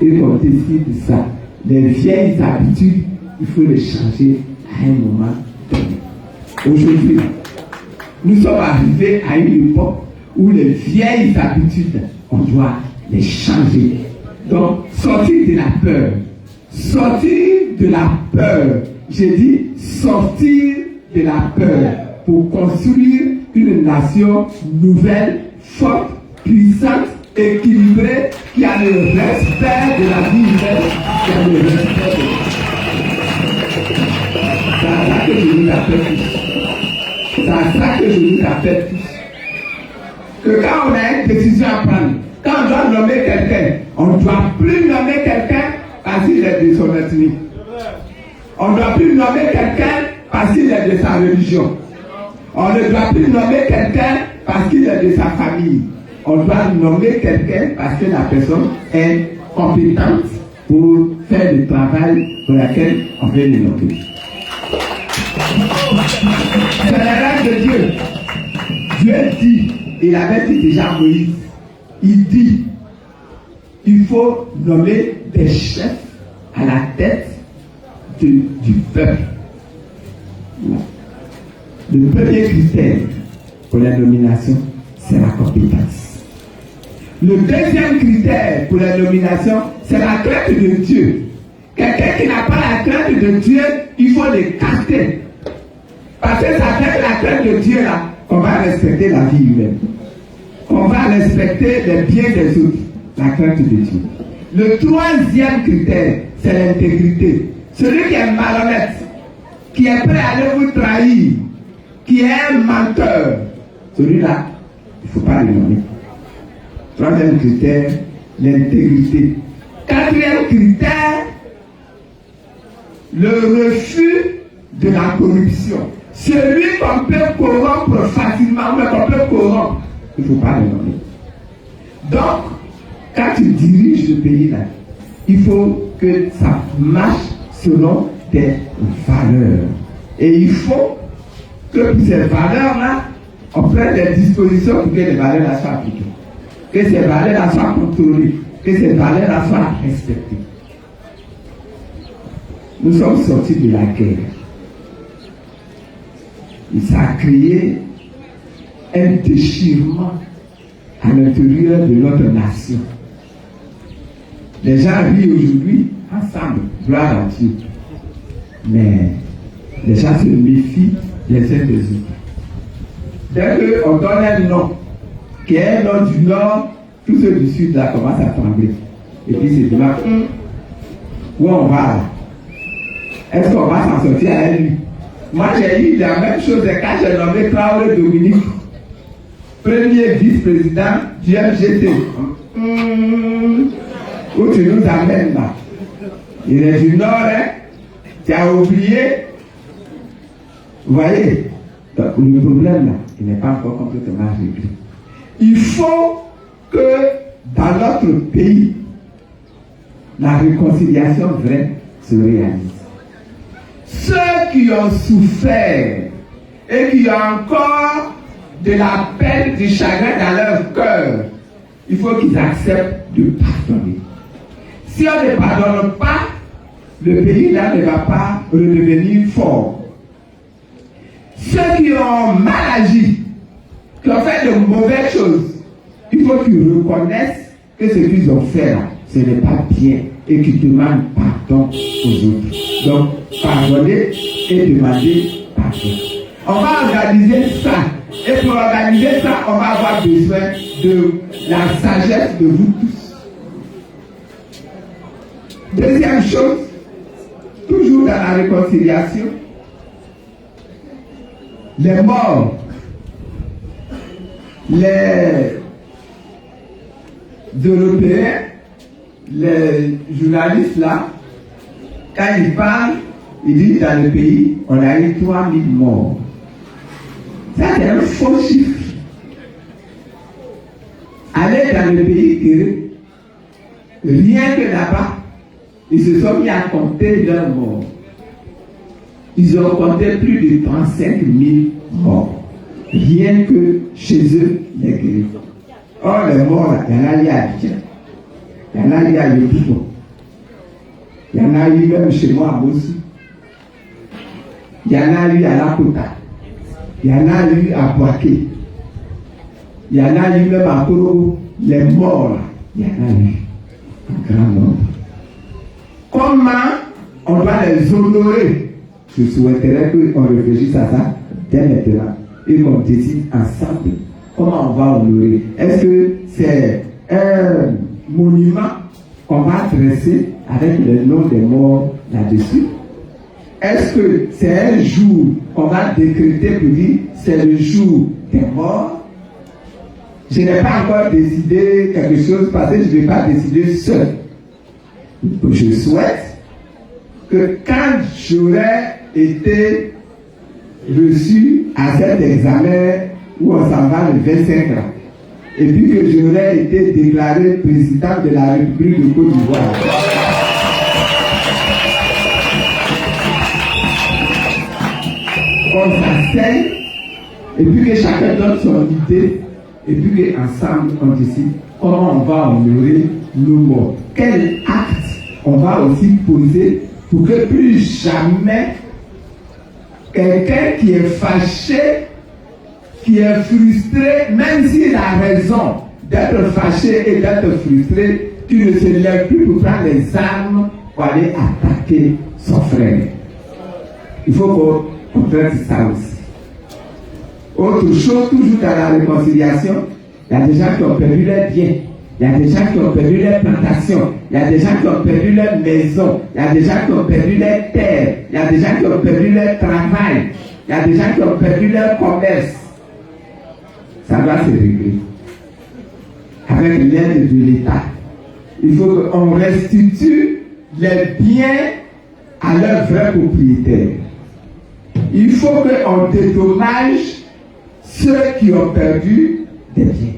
Et qu'on décide ça. Les vieilles habitudes, il faut les changer à un moment donné. Aujourd'hui, nous sommes arrivés à une époque où les vieilles habitudes, on doit les changer. Donc, sortir de la peur. Sortir de la peur. J'ai dit sortir de la peur pour construire une nation nouvelle, forte, puissante, équilibrée, qui a le respect de la vie humaine, qui a le respect de... C'est à ça que je nous appelle tous. C'est à ça que je nous appelle tous. Que quand on a une décision à prendre, quand on doit nommer quelqu'un, on ne doit plus nommer quelqu'un parce qu'il est de son ethnie. On ne doit plus nommer quelqu'un parce qu'il est de sa religion. On ne doit plus nommer quelqu'un parce qu'il est de sa famille. On doit nommer quelqu'un parce que la personne est compétente pour faire le travail pour lequel on veut le nommer. C'est la règle de Dieu. Dieu dit, il avait dit déjà à Moïse, il dit, il faut nommer des chefs à la tête du peuple. Le premier critère pour la nomination, c'est la compétence. Le deuxième critère pour la nomination, c'est la crainte de Dieu. Quelqu'un qui n'a pas la crainte de Dieu, il faut l'écarter. Parce que c'est avec la crainte de Dieu là qu'on va respecter la vie humaine. On va respecter les biens des autres. La crainte de Dieu. Le troisième critère, c'est l'intégrité. Celui qui est malhonnête, qui est prêt à aller vous trahir, qui est un menteur, celui-là, il ne faut pas le nommer. Troisième critère, l'intégrité. Quatrième critère, le refus de la corruption. Celui qu'on peut corrompre facilement, mais qu'on peut corrompre, il ne faut pas le nommer. Donc, quand tu diriges le pays là, il faut que ça marche selon des valeurs. Et il faut que pour ces valeurs-là, on prenne des dispositions pour que les valeurs-là soient appliquées. Que ces valeurs-là soient contrôlées. Que ces valeurs-là soient respectées. Nous sommes sortis de la guerre. Et ça a créé un déchirement à l'intérieur de notre nation. Les gens vivent aujourd'hui ensemble, gloire à Dieu. Mais les gens se méfient les uns des autres. Dès qu'on donne un nom, qui est un nom du Nord, tous ceux du Sud là commencent à trembler. Et puis c'est de là, où on va là? Est-ce qu'on va s'en sortir à lui? Moi j'ai eu la même chose quand j'ai nommé Traoré Dominique, premier vice-président du MGT. Où tu nous amènes là? Il est du Nord, hein? Tu as oublié? Vous voyez? Donc, le problème là, il n'est pas encore complètement réglé. Il faut que dans notre pays, la réconciliation vraie se réalise. Ceux qui ont souffert et qui ont encore de la peine, du chagrin dans leur cœur, il faut qu'ils acceptent de pardonner. Si on ne pardonne pas, le pays là ne va pas redevenir fort. Ceux qui ont mal agi, qui ont fait de mauvaises choses, il faut qu'ils reconnaissent que ce qu'ils ont fait là, ce n'est pas bien et qu'ils demandent pardon aux autres. Donc, pardonner et demander pardon. On va organiser ça. Et pour organiser ça, on va avoir besoin de la sagesse de vous tous. Deuxième chose, toujours dans la réconciliation, les morts, les Européens, les journalistes là, quand ils parlent, ils disent dans le pays, on a eu 3000 morts. Ça c'est un faux chiffre. Allez dans le pays, rien que là-bas, ils se sont mis à compter leurs morts. Ils ont compté plus de 35 000 morts. Rien que chez eux, les guéris. Or, les morts, il y en a liés à Abidjan. Il y en a eu à Yopito. Il y en a eu même chez moi à Bossu. Il y en a eu à Lakota. Il y en a eu à Boaké. Il y en a eu même à Koro. Les morts, là, il y en a eu un grand nombre. Comment on doit les honorer? Je souhaiterais qu'on réfléchisse à ça dès maintenant et qu'on décide ensemble comment on va honorer. Est-ce que c'est un monument qu'on va dresser avec le nom des morts là-dessus? Est-ce que c'est un jour qu'on va décréter pour dire c'est le jour des morts? Je n'ai pas encore décidé quelque chose parce que je ne vais pas décider seul. Je souhaite que quand j'aurai été reçu à cet examen où on s'en va le 25 ans, et puis que j'aurai été déclaré président de la République de Côte d'Ivoire, on s'asseye et puis que chacun donne son idée. Et puis qu'ensemble, on décide comment on va honorer nos morts. Quel acte on va aussi poser pour que plus jamais quelqu'un qui est fâché, qui est frustré, même s'il a raison d'être fâché et d'être frustré, tu ne se lèves plus pour prendre les armes pour aller attaquer son frère. Il faut qu'on traite ça aussi. Autre chose, toujours dans la réconciliation, il y a des gens qui ont perdu leurs biens, il y a des gens qui ont perdu leurs plantations, il y a des gens qui ont perdu leurs maisons, il y a des gens qui ont perdu leurs terres, il y a des gens qui ont perdu leur travail, il y a des gens qui ont perdu leur commerce. Ça doit se régler avec l'aide de l'État. Il faut qu'on restitue les biens à leur vrai propriétaire. Il faut qu'on dédommage ceux qui ont perdu des biens.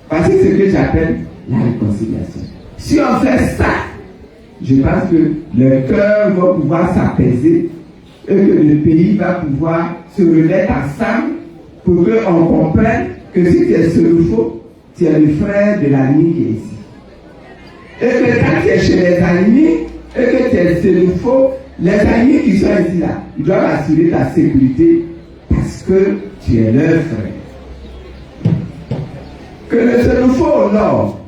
Parce que c'est ce que j'appelle la réconciliation. Si on fait ça, je pense que le cœur va pouvoir s'apaiser et que le pays va pouvoir se remettre ensemble pour qu'on comprenne que si tu es Selufo, tu es le frère de l'ami qui est ici. Et que quand tu es chez les amis et que tu es Selufo, les amis qui sont ici là, ils doivent assurer ta sécurité parce que tu es leur frère. Que le Selufo au nord,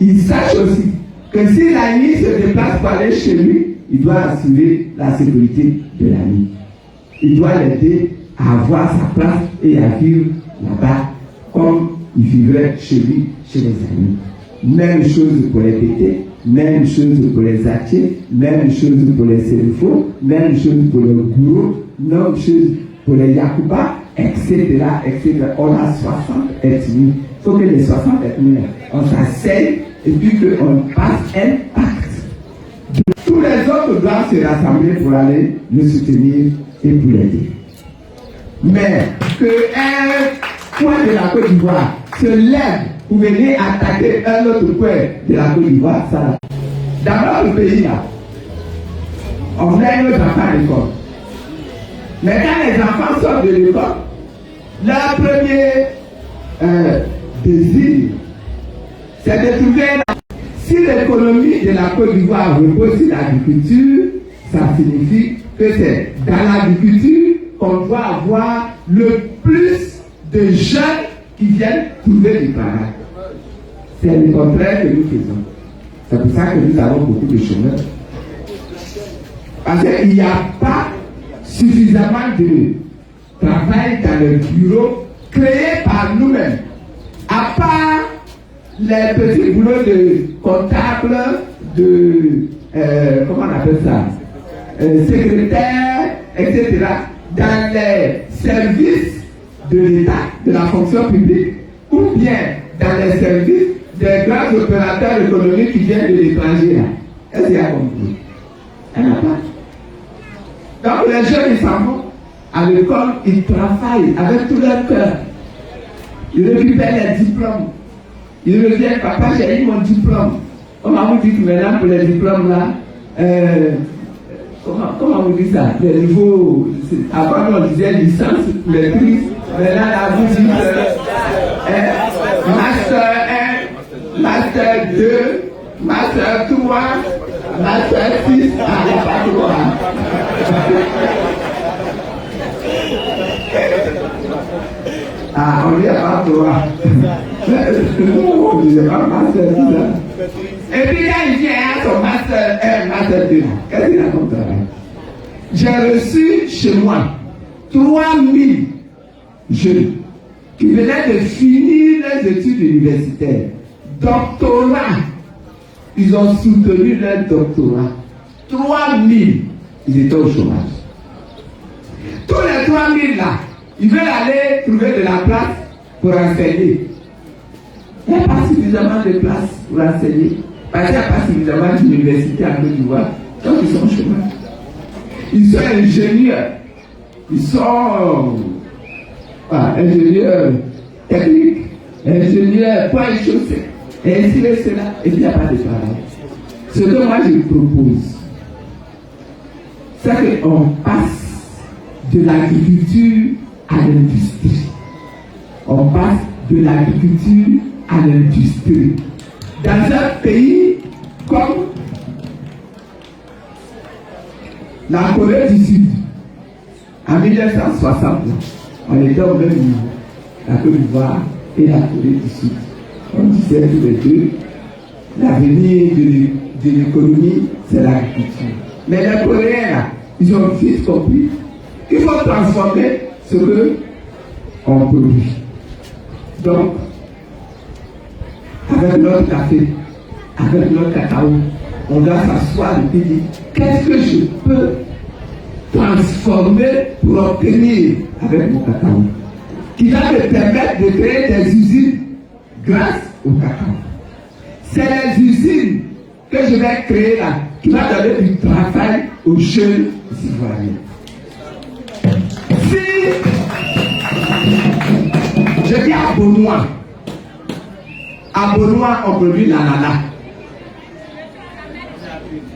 il sache aussi que si l'ami se déplace pour aller chez lui, il doit assurer la sécurité de l'ami. Il doit l'aider à avoir sa place et à vivre là-bas comme il vivrait chez lui, chez les amis. Même chose pour les Pétés, même chose pour les Atiers, même chose pour les Selufo, même chose pour les Gourou, même chose pour les Yakuba, etc., etc. On a 60 ethnies. Il faut que les 60 ethnies, on s'asseye et puis qu'on passe un pacte. Tous les autres doivent se rassembler pour aller le soutenir et pour l'aider. Mais qu'un coin de la Côte d'Ivoire se lève pour venir attaquer un autre coin de la Côte d'Ivoire, ça. D'abord, le pays là, on aide nos enfants à l'école. Mais quand les enfants sortent de l'école, leur premier désir, c'est de trouver. Si l'économie de la Côte d'Ivoire repose sur l'agriculture, ça signifie que c'est dans l'agriculture qu'on doit avoir le plus de jeunes qui viennent trouver du travail. C'est le contraire que nous faisons. C'est pour ça que nous avons beaucoup de chômeurs. Parce qu'il n'y a pas suffisamment de travail dans le bureau créé par nous-mêmes. À part les petits boulots de comptable, de comment on appelle ça, secrétaire, etc. Dans les services de l'État, de la fonction publique, ou bien dans les services des grands opérateurs économiques qui viennent de l'étranger. Est-ce qu'il y a compris? Il n'y en a pas. Donc les jeunes, ils s'en vont à l'école, ils travaillent avec tout leur cœur. Ils récupèrent les diplômes. Ils reviennent, papa, j'ai eu mon diplôme. Comment vous dites maintenant pour les diplômes là, comment vous dites ça? Les niveaux, avant on disait licence, maîtrise, maintenant là vous dites master 1, Master 2, Master 3, Master 6, il n'y a pas 3. Ah, on dit pas 3. On dit pas Master 2. Et puis quand il vient à son Master 1, Master 2, qu'est-ce qu'il a comme travail? J'ai reçu chez moi 3000 jeunes qui venaient de finir leurs études universitaires, doctorat. Ils ont soutenu leur doctorat. 3000, ils étaient au chômage. Tous les 3000 là, ils veulent aller trouver de la place pour enseigner. Il n'y a pas suffisamment de place pour enseigner. Parce qu'il n'y a pas suffisamment d'université en Côte d'Ivoire. Donc ils sont au chômage. Ils sont ingénieurs. Ils sont ingénieurs techniques, ingénieurs point et chaussée, et ainsi de cela, et puis il n'y a pas de travail. Ce que moi je propose, c'est qu'on passe de l'agriculture à l'industrie. On passe de l'agriculture à l'industrie. Dans un pays comme la Corée du Sud, en 1960, on était au même niveau, la Côte d'Ivoire et la Corée du Sud. On disait tous les deux, l'avenir de l'économie, c'est l'agriculture. Mais les Coréens, là, ils ont vite compris qu'il faut transformer ce qu'on produit. Donc, avec notre café, avec notre cacao, on doit s'asseoir et dire qu'est-ce que je peux transformer pour obtenir avec mon cacao, qui va me permettre de créer des usines grâce au cacao. C'est les usines que je vais créer là qui va donner du travail aux jeunes Ivoiriens. Si je dis à Benoît, on produit l'ananas.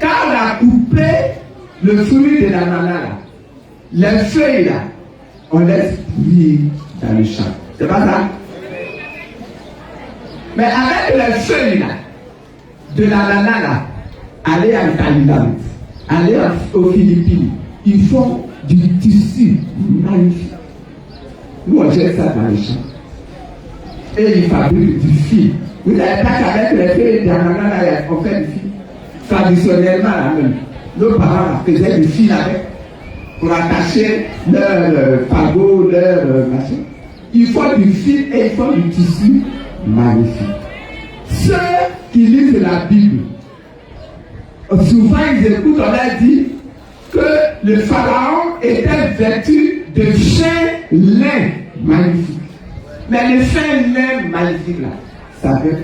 Quand on a coupé le fruit de l'ananas, les feuilles là, on laisse pourrir dans le champ. C'est pas ça? Mais avec les feuilles là, de l'ananas là, allez en Thaïlande, allez aux Philippines, ils font du tissu magnifique. Nous on jette ça dans le champ. Et ils fabriquent du fil. Vous n'avez pas qu'avec les feuilles d'ananas là, on fait du fil. Traditionnellement là même, nos parents faisaient du fil avec pour attacher leur fagot, leur machin. Il faut du fil et il faut du tissu magnifique. Ceux qui lisent la Bible, souvent ils écoutent, on a dit que le pharaon était vêtu de fin lin magnifique. Mais le fin lin magnifique là, ça avec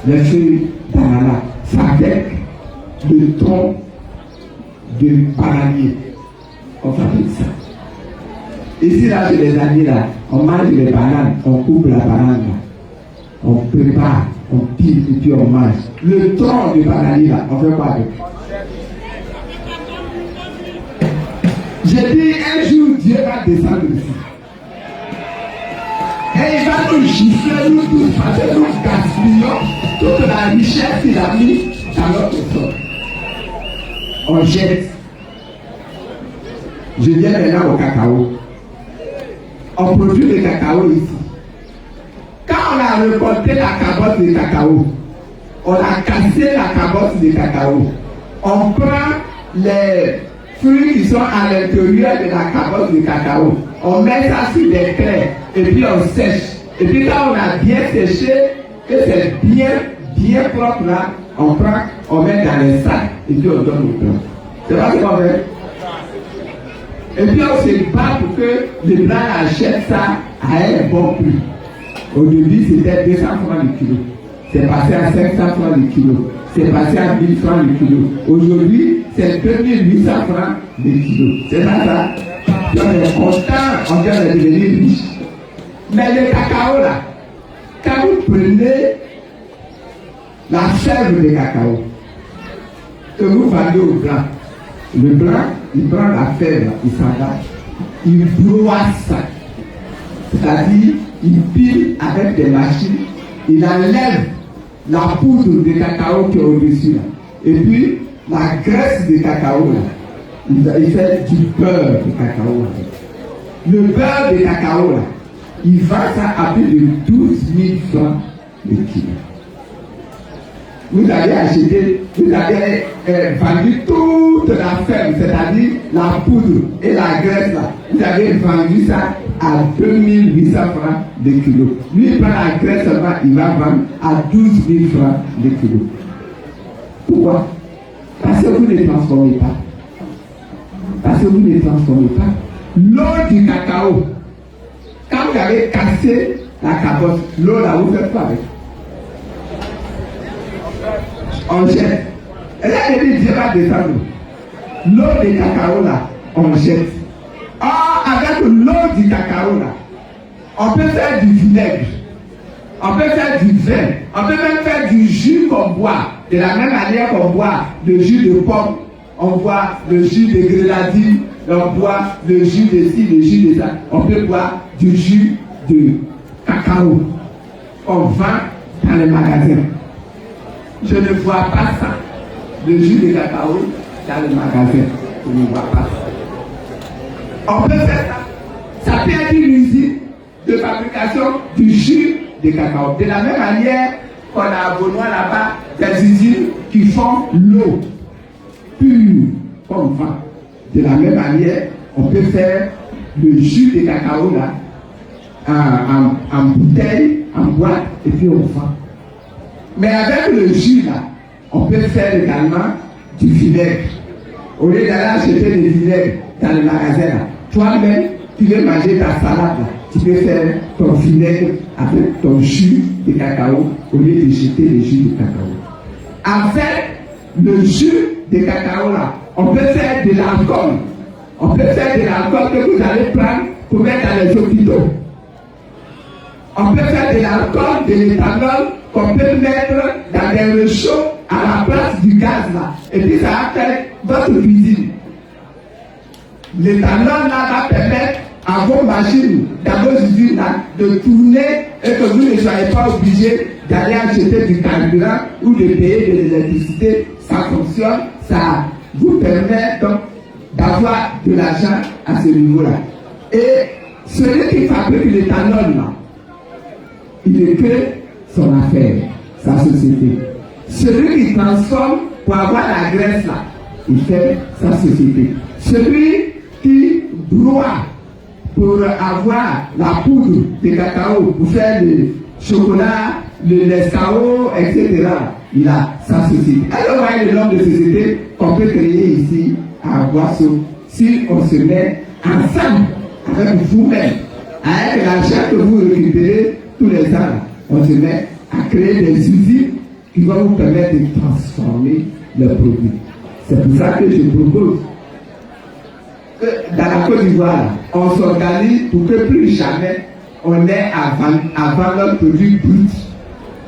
les feuilles d'ananas, ça avec le tronc de bananier. On fabrique ça. Ici là, chez les amis là, on mange les bananes, on coupe la banane là, on prépare, on pile et puis on mange. Le tronc de bananier là, on fait quoi avec? J'ai dit un jour Dieu va descendre ici. Et il va nous gifler, nous tous, parce que nous gaspillons toute la richesse qu'il a mis dans notre sol. On jette. Je viens maintenant au cacao. On produit le cacao ici. Quand on a récolté la cabosse de cacao, on a cassé la cabosse de cacao. On prend les fruits qui sont à l'intérieur de la cabosse de cacao. On met ça sur des craies et puis on sèche. Et puis quand on a bien séché, que c'est bien propre là, on prend, on met dans les sacs et puis on donne au blanc. C'est pas ce qu'on fait. Et puis on se bat pour que les blancs achètent ça à un bon prix. Au début c'était 200 francs le kilo. C'est passé à 500 francs le kilo. C'est passé à 1000 francs le kilo. Aujourd'hui, c'est 2800 francs le kilo. C'est pas ça. Donc on est content, on vient de devenir riche. Mais le cacao là, quand vous prenez la fève de cacao, que vous vendez au blanc, le blanc, il prend la fève, il s'engage, il broie ça. C'est-à-dire, il pile avec des machines il enlève la poudre de cacao qui est au-dessus là. Et puis, la graisse de cacao là, il fait du beurre de cacao avec. Le beurre de cacao là, il vend ça à plus de 12 000 francs le kilo. Vous avez acheté, vous avez vendu toute la ferme, c'est-à-dire la poudre et la graisse là. Vous avez vendu ça à 2800 francs le kilo. Lui, il prend la graisse seulement, il va vendre à 12 000 francs le kilo. Pourquoi? Parce que vous ne transformez pas. Parce que vous ne transformez pas. L'eau du cacao, quand vous avez cassé la cabosse, l'eau là, vous faites quoi avec? On jette. Elle a dit Dieu va descendre. L'eau du cacao là, on jette. Or, avec l'eau du cacao là, on peut faire du vinaigre, on peut faire du vin, on peut même faire du jus qu'on boit. De la même manière qu'on boit le jus de pomme, on boit le jus de grenadine, on boit le jus de ci, le jus de ça. On peut boire du jus de cacao. On vend dans les magasins. Je ne vois pas ça. Le jus de cacao dans le magasin. Je ne vois pas ça. On peut faire ça. Ça peut être une usine de fabrication du jus de cacao. De la même manière qu'on a à Beaunois là-bas des usines qui font l'eau pure qu'on vend. De la même manière, on peut faire le jus de cacao là en bouteille, en boîte, et puis on vend. Mais avec le jus là, on peut faire également du vinaigre. Au lieu d'aller acheter du vinaigre dans le magasin là, toi-même, tu veux manger ta salade là, tu peux faire ton vinaigre avec ton jus de cacao au lieu de jeter le jus de cacao. En fait, le jus de cacao là, on peut faire de l'alcool. On peut faire de l'alcool que vous allez prendre pour mettre dans les hôpitaux. On peut faire de l'alcool, de l'éthanol qu'on peut mettre dans des réchauds à la place du gaz là. Et puis ça va faire votre cuisine. L'éthanol là va permettre à vos machines, dans vos usines là, de tourner et que vous ne soyez pas obligés d'aller acheter du carburant ou de payer de l'électricité. Ça fonctionne, ça vous permet donc d'avoir de l'argent à ce niveau-là. Et celui qui fabrique l'éthanol là, il ne fait son affaire, sa société. Celui qui transforme pour avoir la graisse là, il fait sa société. Celui qui broie pour avoir la poudre de cacao, pour faire le chocolat, le Nescao, etc., il a sa société. Alors, voyez le nombre de sociétés qu'on peut créer ici à Boisseau si on se met ensemble avec vous-même, avec l'argent que vous récupérez tous les ans. On se met à créer des usines qui vont vous permettre de transformer leurs produits. C'est pour ça que je propose que dans la Côte d'Ivoire, on s'organise pour que plus jamais on ait à vendre leurs produits bruts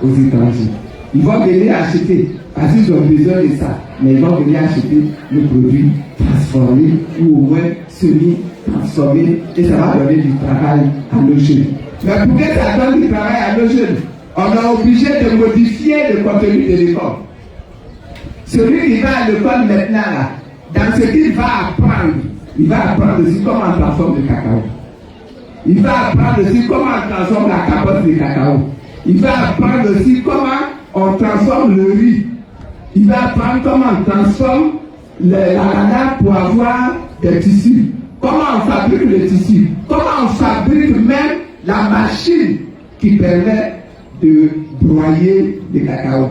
aux étrangers. Ils vont venir acheter parce qu'ils ont besoin de ça, mais ils vont venir acheter le produit transformé ou au moins semi-transformé et ça va donner du travail à nos jeunes. Mais pour que ça donne du travail à nos jeunes, on est obligé de modifier le contenu de l'école. Celui qui va à l'école maintenant, là, dans ce qu'il va apprendre, il va apprendre aussi comment on transforme le cacao. Il va apprendre aussi comment on transforme la capote de cacao. Il va apprendre aussi comment on transforme le riz. Il va apprendre comment on transforme la lana pour avoir des tissus. Comment on fabrique le tissu. Comment on fabrique même la machine qui permet de broyer le cacao.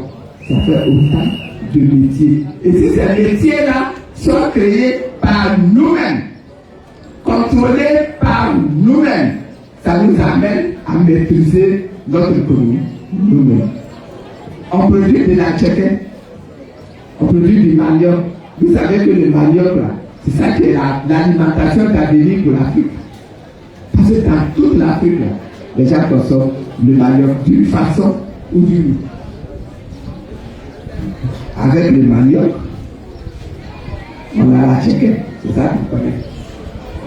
Ça fait autant de métiers. Et si ces métiers-là sont créés par nous-mêmes, contrôlés par nous-mêmes, ça nous amène à maîtriser notre économie nous-mêmes. On produit de la tchéquette, on produit du manioc. Vous savez que le manioc, là, c'est ça qui est l'alimentation d'avenir pour l'Afrique. Parce que dans toute l'Afrique, les gens consomment le manioc d'une façon ou d'une autre. Avec le manioc, on a la tchéquette, c'est ça qu'on connaît.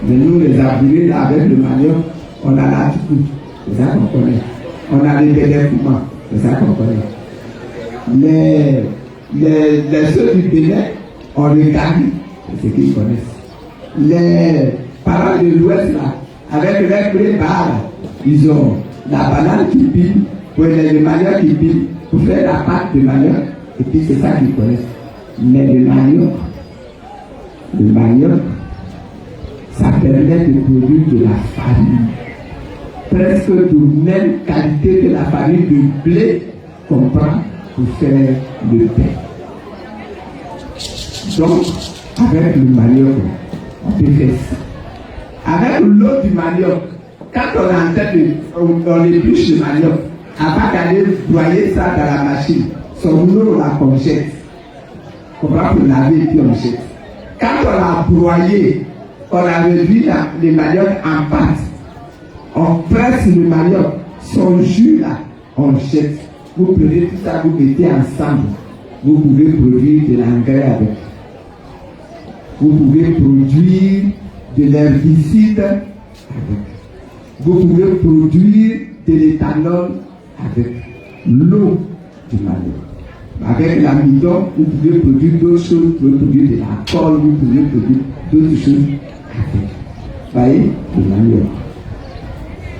Mais nous, les abonnés, là, avec le manioc, on a la tchoukou, c'est ça qu'on connaît. On a les déléguements, C'est ça qu'on connaît. Les ceux du Bénin ont le Gari, c'est ce qu'ils connaissent. Les parents de l'Ouest, là, avec les prépares, ils ont la banane qui pile, pour les manioc qui pile, pour faire la pâte de manioc, et puis c'est ça qu'ils connaissent. Mais le manioc, ça permet de produire de la farine, presque de même qualité que la farine de blé qu'on prend pour faire le pain. Donc, avec le manioc, on peut faire ça. Avec l'eau du manioc, quand on est en train on épluche le manioc, avant d'aller broyer ça dans la machine, son eau, on la congèle. On va pour laver et puis on jette. Quand on a broyé, on a réduit le manioc en pâte. On presse le manioc, son jus là, on jette. Vous prenez tout ça, vous mettez ensemble. Vous pouvez produire de l'engrais avec. Vous pouvez produire de l'herbicide avec. Vous pouvez produire de l'éthanol avec l'eau du manioc. Avec l'amidon, vous pouvez produire d'autres choses, vous pouvez produire de la colle, vous pouvez produire d'autres choses avec. Vous voyez, le manioc.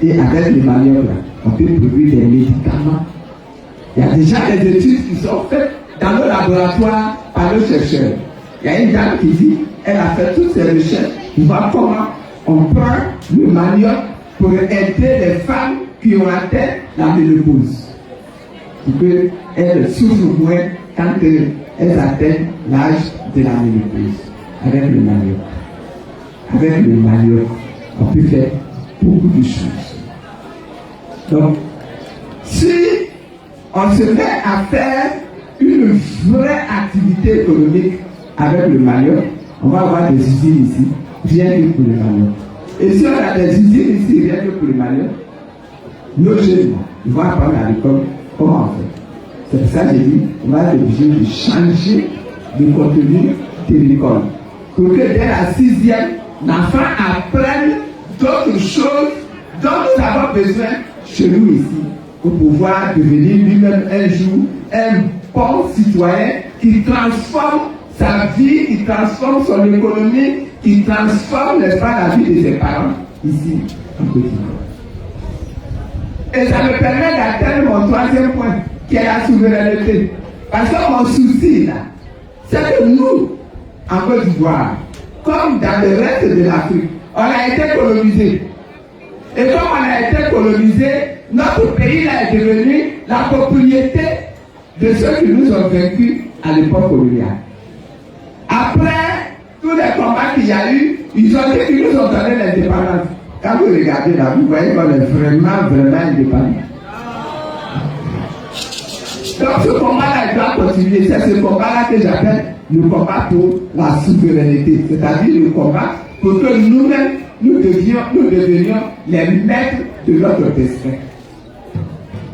Et avec le manioc, on peut produire des médicaments. Il y a déjà des études qui sont faites dans le laboratoire par le chercheur. Il y a une dame qui dit, elle a fait toutes ses recherches pour voir comment on prend le manioc pour aider les femmes qui ont atteint la ménopause. Pour qu'elles souffrent moins quand elles atteignent l'âge de la ménopause. Avec le manioc. Avec le manioc, on peut faire beaucoup de choses. Donc, si on se met à faire une vraie activité économique avec le manioc, on va avoir des usines ici, rien que pour le manioc. Et si on a des usines ici, rien que pour le manioc, nos jeunes, ils vont apprendre à l'école comment on fait. C'est pour ça que j'ai dit, on va être obligé de changer le contenu de l'école. Pour que dès la 6e, l'enfant apprenne d'autres choses dont nous avons besoin chez nous ici, pour pouvoir devenir lui-même un jour un bon citoyen qui transforme sa vie, qui transforme son économie, qui transforme, n'est-ce pas, la vie de ses parents ici en Côte d'Ivoire. Et ça me permet d'atteindre mon 3e point, qui est la souveraineté. Parce que mon souci là, c'est que nous, en Côte d'Ivoire, comme dans le reste de l'Afrique, on a été colonisé. Et comme on a été colonisé, notre pays là est devenu la propriété de ceux qui nous ont vaincus à l'époque coloniale. Après tous les combats qu'il y a eu, ils ont dit qu'ils nous ont donné l'indépendance. Quand vous regardez là, vous voyez qu'on est vraiment indépendant. Donc ce combat-là, il doit continuer. C'est ce combat-là que j'appelle le combat pour la souveraineté. C'est-à-dire le combat pour que nous-mêmes, nous devenions les maîtres de notre destin.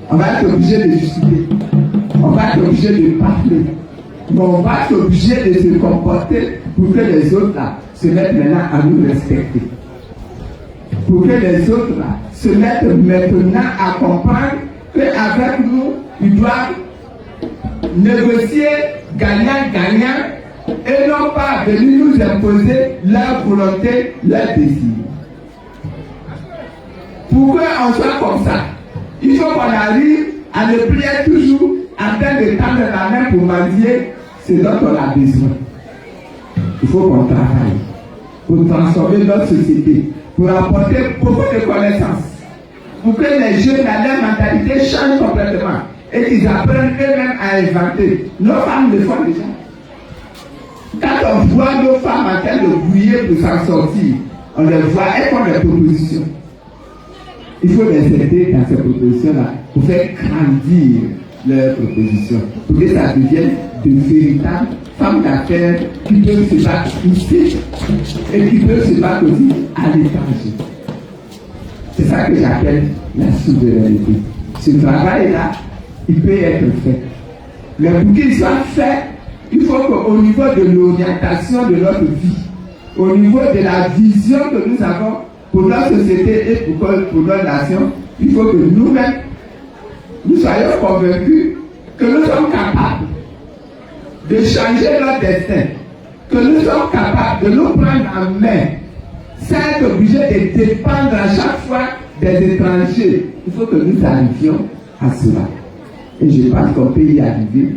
On va être obligé de justifier. On va être obligé de parler. Mais on va être obligé de se comporter pour que les autres là se mettent maintenant à nous respecter. Pour que les autres là se mettent maintenant à comprendre qu'avec nous, ils doivent négocier gagnant-gagnant et non pas venir nous imposer leur volonté, leur désir. Pour qu'on soit comme ça, il faut qu'on arrive à ne plus être toujours en train de tendre la main pour mendier ce dont on a besoin. Il faut qu'on travaille pour transformer notre société, pour apporter beaucoup de connaissances, pour que les jeunes, leur mentalité change complètement et qu'ils apprennent eux-mêmes à inventer. Nos femmes le font déjà. Quand on voit nos femmes en train de brouiller pour s'en sortir, on les voit, elles font des propositions. Il faut les aider dans ces propositions-là pour faire grandir leurs propositions, pour que ça devienne de véritables femmes d'affaires qui peuvent se battre ici et qui peuvent se battre aussi à l'étranger. C'est ça que j'appelle la souveraineté. Ce travail-là, il peut être fait. Mais pour qu'il soit fait, il faut qu'au niveau de l'orientation de notre vie, au niveau de la vision que nous avons pour notre société et pour notre nation, il faut que nous-mêmes, nous soyons convaincus que nous sommes capables de changer notre destin, que nous sommes capables de nous prendre en main, sans être obligés de dépendre à chaque fois des étrangers. Il faut que nous arrivions à cela. Et je pense qu'on peut y arriver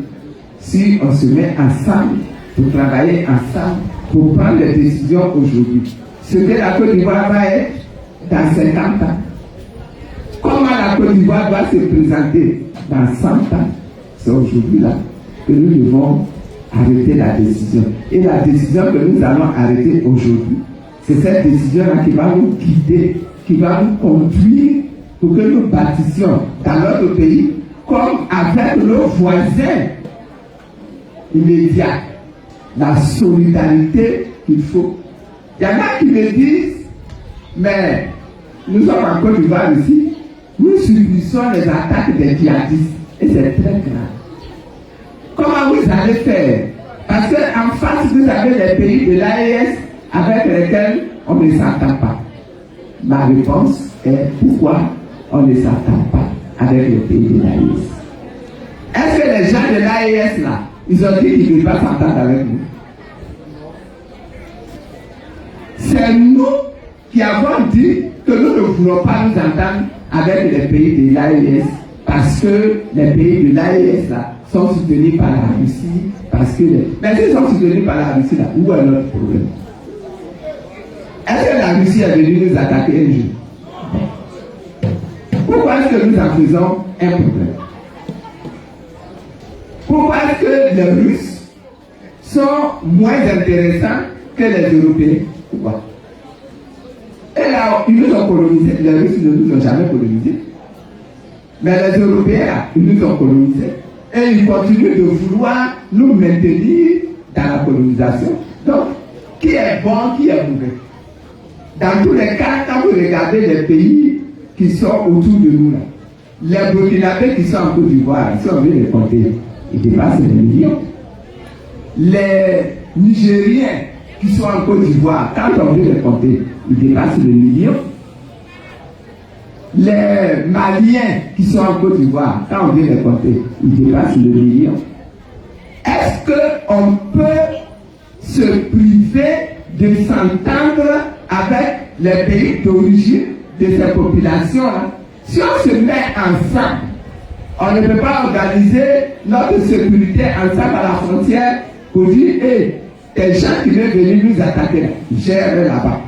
si on se met ensemble pour travailler ensemble, pour prendre des décisions aujourd'hui. Ce que la Côte d'Ivoire va être dans 50 ans. Comment la Côte d'Ivoire doit se présenter dans 100 ans. C'est aujourd'hui-là que nous devons arrêter la décision. Et la décision que nous allons arrêter aujourd'hui, c'est cette décision-là qui va nous guider, qui va nous conduire pour que nous bâtissions dans notre pays comme avec nos voisins immédiats. La solidarité qu'il faut. Il y en a qui me disent, mais nous sommes en Côte d'Ivoire ici, nous subissons les attaques des djihadistes. Et c'est très grave. Comment vous allez faire? Parce qu'en face, vous avez les pays de l'AES avec lesquels on ne s'entend pas. Ma réponse est pourquoi on ne s'entend pas avec les pays de l'AES? Est-ce que les gens de l'AES là, ils ont dit qu'ils ne peuvent pas s'entendre avec nous? C'est nous qui avons dit que nous ne voulons pas nous entendre avec les pays de l'AES parce que les pays de l'AES là sont soutenus par la Russie, parce que mais s'ils sont soutenus par la Russie là, où est notre problème? Est-ce que la Russie est venue nous attaquer un jour? Pourquoi est-ce que nous en faisons un problème? Pourquoi est-ce que les Russes sont moins intéressants que les Européens? Pourquoi? Et là, ils nous ont colonisés. Les Russes ne nous ont jamais colonisés. Mais les Européens, ils nous ont colonisés. Et ils continuent de vouloir nous maintenir dans la colonisation. Donc, qui est bon, qui est mauvais? Dans tous les cas, quand vous regardez les pays qui sont autour de nous, là, les Burkinabés qui sont en Côte d'Ivoire, si on veut les compter, ils dépassent les millions. Les Nigériens qui sont en Côte d'Ivoire, quand on veut les compter, ils dépassent les millions. Les Maliens qui sont en Côte d'Ivoire, quand on veut les compter, ils dépassent le million. Est-ce qu'on peut se priver de s'entendre avec les pays d'origine de ces populations-là? Si on se met ensemble, on ne peut pas organiser notre sécurité ensemble à la frontière pour dire, hé, des gens qui veulent venir nous attaquer, gère là-bas.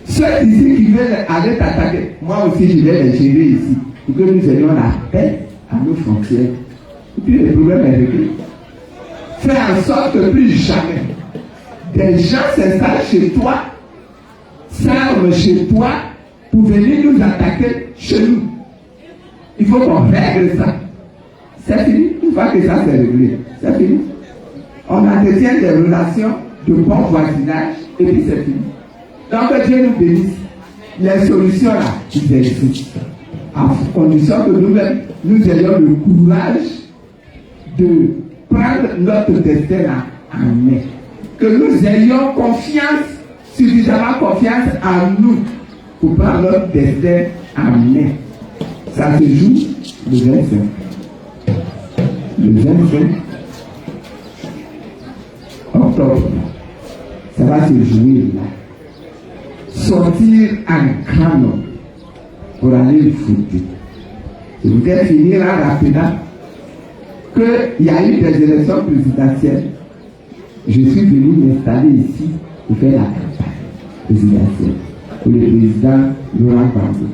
Ceux ici qui veulent aller t'attaquer, moi aussi je vais les gérer ici, pour que nous ayons la paix à nos frontières. Et puis le problème est réglé. Fais en sorte que plus jamais des gens s'installent chez toi, s'arment chez toi, pour venir nous attaquer chez nous. Il faut qu'on règle ça. C'est fini. Une fois que ça c'est réglé, c'est fini. On entretient des relations de bon voisinage et puis c'est fini. Donc que Dieu nous bénisse. Les solutions là, ils existent. À condition que nous-mêmes, nous ayons le courage de prendre notre destin là en main. Que nous ayons confiance, suffisamment confiance en nous pour prendre notre destin en main. Ça se joue le 25. Le 25 octobre. Ça va se jouer là. Sortir en canon pour aller voter. Je voudrais finir en rappelant qu'il y a eu des élections présidentielles. Je suis venu m'installer ici pour faire la campagne présidentielle pour le président Laurent Gbagbo.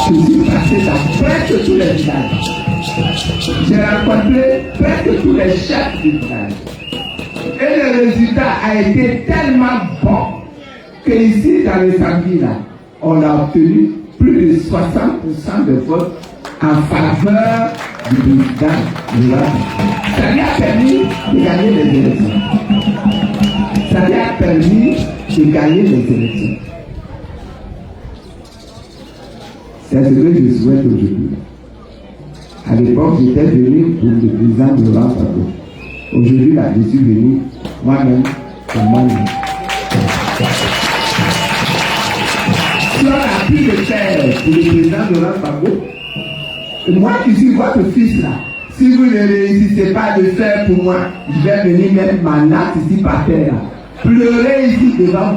Je suis passé dans presque tous les villages. J'ai rencontré presque tous les chefs du village. Et le résultat a été tellement bon qu'ici, dans le samedi, là, on a obtenu plus de 60% de votes en faveur du président Laurent. Ça lui a permis de gagner les élections. Ça lui a permis de gagner les élections. C'est ce que je souhaite aujourd'hui. À l'époque, j'étais venu pour le président Laurent Gbagbo. Aujourd'hui, là, je suis venu moi-même pour moi-même. Si on a pu le faire pour le président Laurent Gbagbo. Moi qui suis votre fils là, si vous ne réussissez pas de faire pour moi, je vais venir mettre ma natte ici par terre, là, pleurer ici devant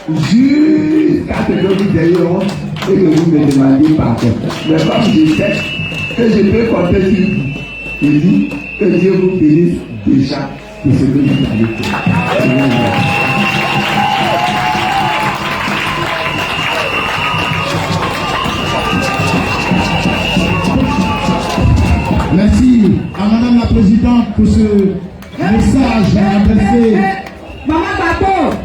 vous, jusqu'à ce que vous ayez honte et que vous me demandiez pardon. Mais comme je sais que je peux compter sur vous, je dis que Dieu vous bénisse déjà de ce que vous allez faire. Merci à Madame la Présidente pour ce message adressé. Maman Bateau,